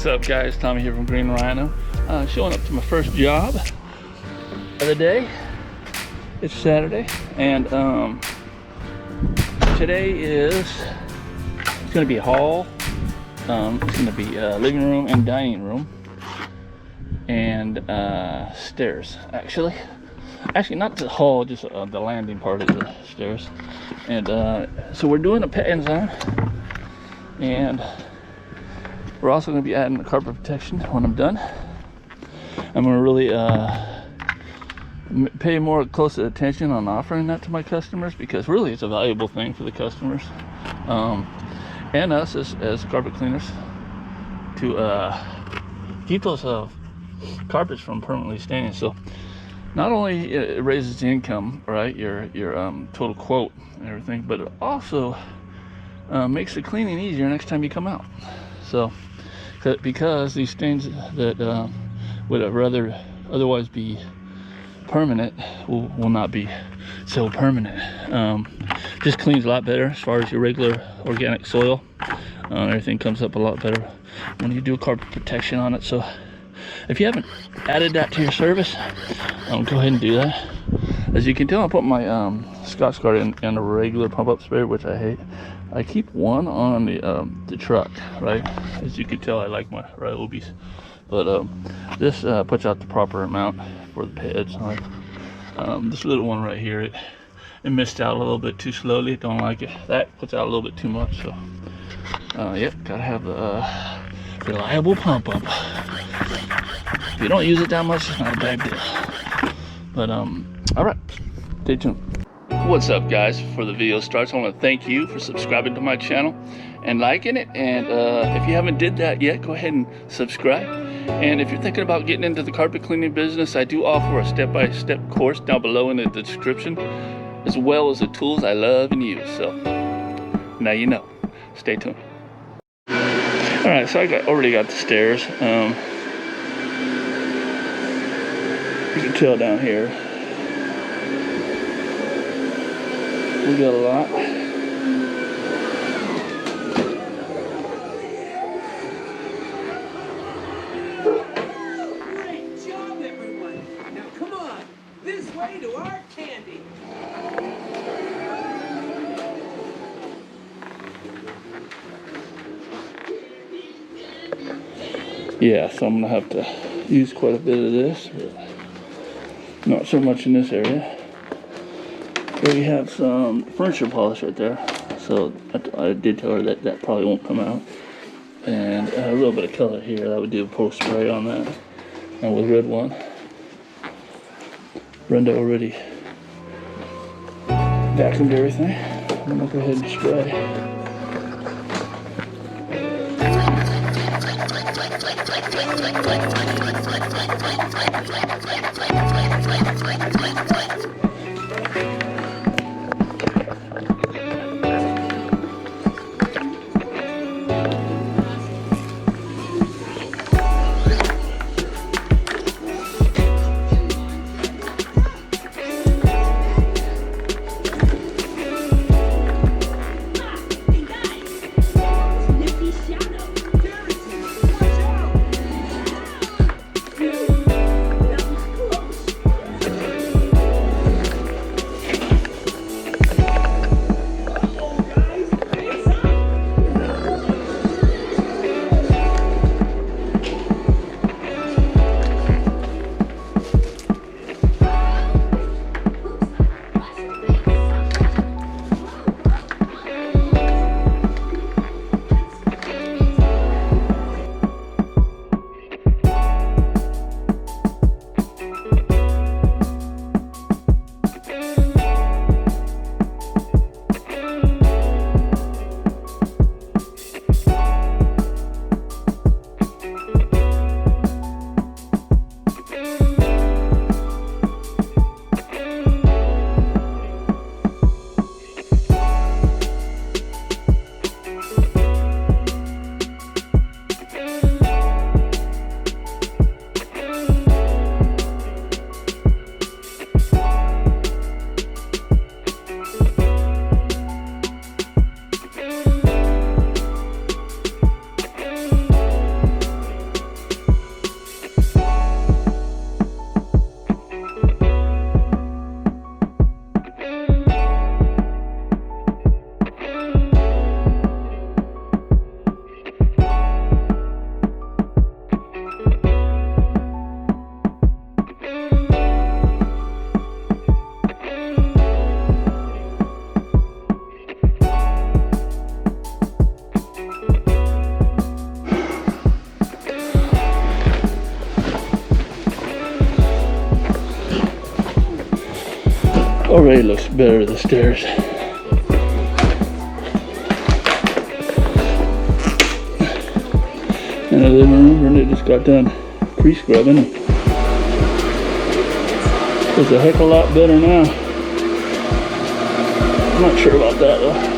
What's up, guys? Tommy here from Green Rhino. Showing up to my first job of the day. It's Saturday, and today it's going to be a hall. It's going to be a living room and dining room, and stairs. Actually, not the hall, just the landing part of the stairs. And so we're doing a pet enzyme, and we're also going to be adding the carpet protection when I'm done. I'm going to really pay more close attention on offering that to my customers, because really it's a valuable thing for the customers and us as carpet cleaners to keep those carpets from permanently staining. So not only it raises the income, right, your total quote and everything, but it also makes the cleaning easier next time you come out. So because these stains that would rather otherwise be permanent will not be so permanent. Just cleans a lot better as far as your regular organic soil. Everything comes up a lot better when you do carpet protection on it. So if you haven't added that to your service, go ahead and do that. As you can tell, I put my Scotch Guard in a regular pump up sprayer, which I hate. I keep one on the truck, right? As you can tell, I like my Ryobies, but this puts out the proper amount for the pads. This little one right here, it missed out a little bit too slowly. Don't like it. That puts out a little bit too much. So yep, gotta have the reliable pump up. If you don't use it that much, it's not a bad deal. But all right, stay tuned. What's up, guys? Before the video starts, I want to thank you for subscribing to my channel and liking it. And if you haven't did that yet, go ahead and subscribe. And if you're thinking about getting into the carpet cleaning business, I do offer a step-by-step course down below in the description, as well as the tools I love and use. So now you know. Stay tuned. All right, so I already got the stairs. You can tell down here we got a lot. Great job, everyone. Now come on, this way to our candy. Yeah, so I'm gonna have to use quite a bit of this, but not so much in this area. Here we have some furniture polish right there, so I did tell her that probably won't come out. And a little bit of color here, that would do a post spray on that. And with red one, Brenda already vacuumed everything. I'm gonna go ahead and spray. Already looks better, the stairs. And the living room, and it just got done pre-scrubbing. It's a heck of a lot better now. I'm not sure about that though.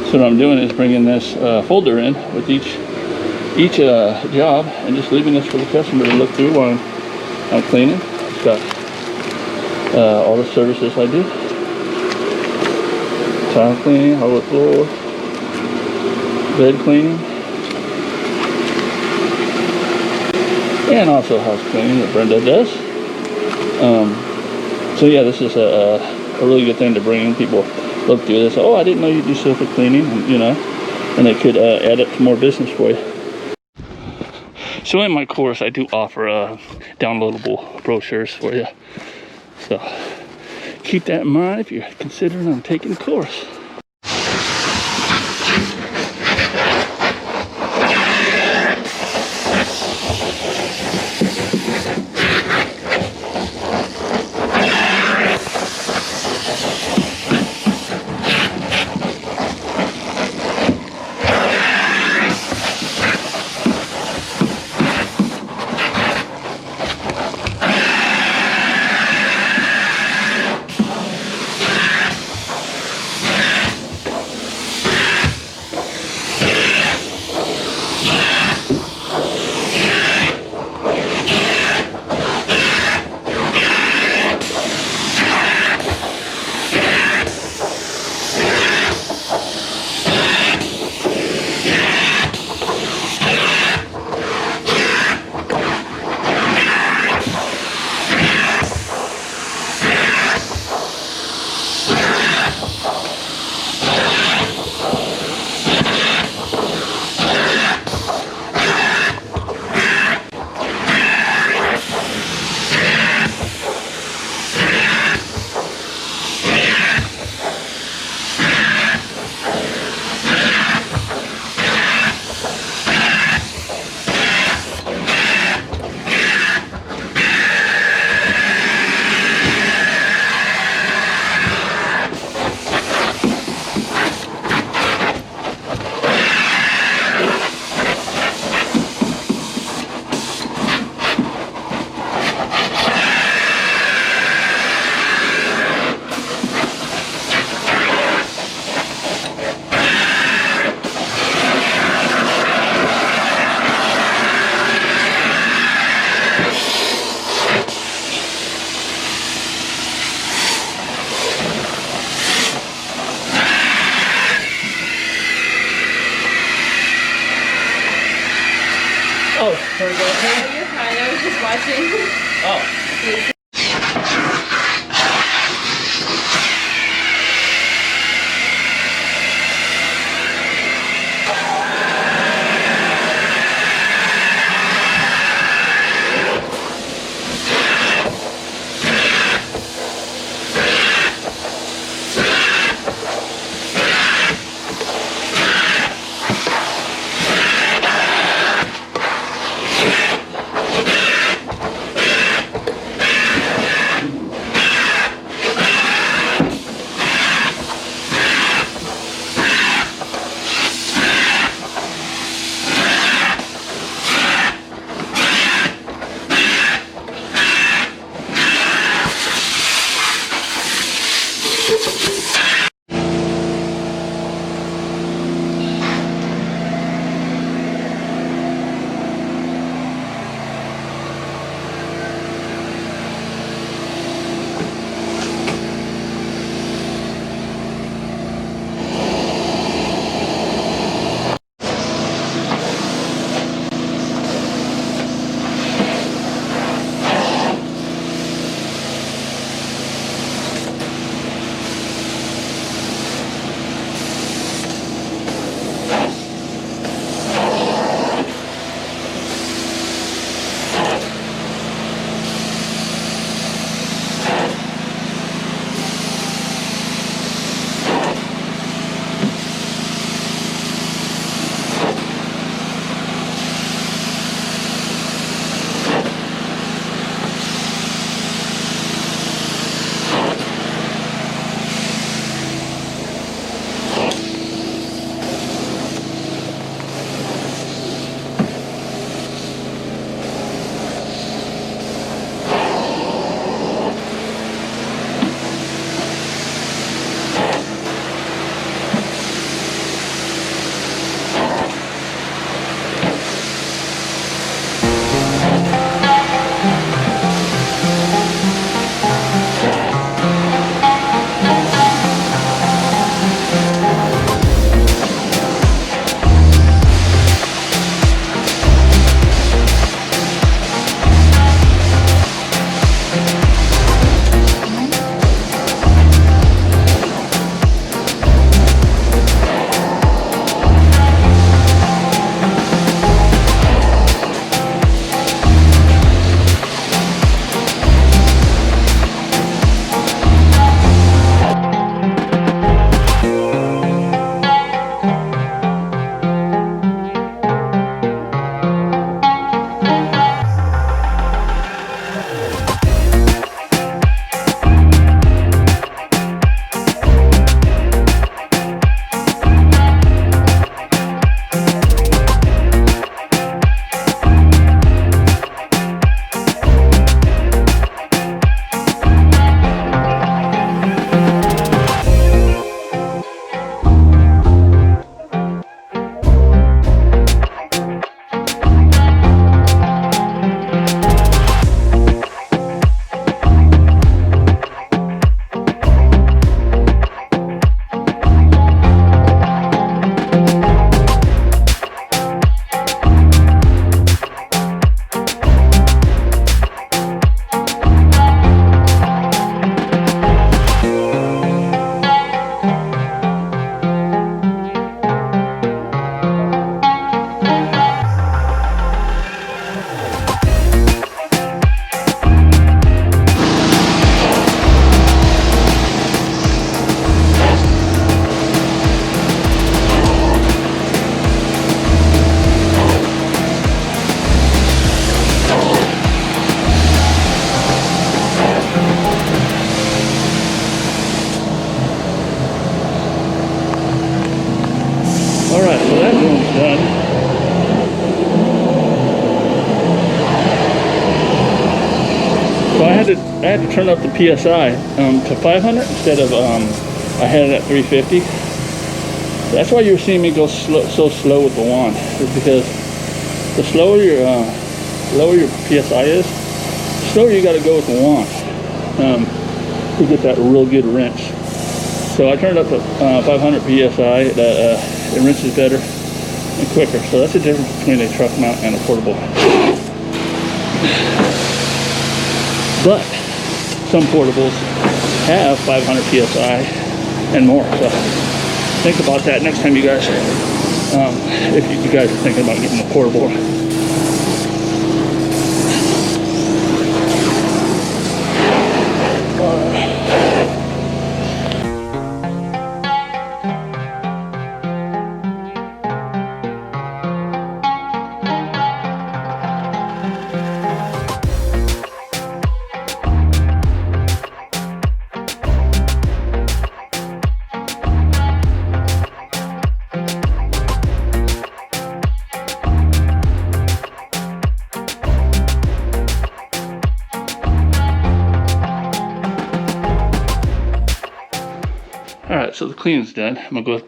So what I'm doing is bringing this folder in with each job and just leaving this for the customer to look through while I'm cleaning. It's got all the services I do. Tile cleaning, hardwood floor, bed cleaning, and also house cleaning that Brenda does. So yeah, this is a really good thing to bring people look through this. Oh, I didn't know you do sofa cleaning, and, you know, and it could add up to more business for you. So in my course, I do offer downloadable brochures for you. So keep that in mind if you're considering on taking the course. Oh, sorry, go ahead. You're fine. I was just watching. Oh. I had to turn up the PSI to 500 instead of I had it at 350. That's why you're seeing me go so slow with the wand, is because the slower your PSI is, the slower you got to go with the wand to get that real good rinse. So I turned up to 500 PSI. It rinses better and quicker. So that's the difference between a truck mount and a portable. But some portables have 500 PSI and more. So think about that next time you guys, if you guys are thinking about getting a portable. Alright, so the cleaning's done. I'm gonna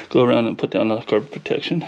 go around and put down the carpet protection.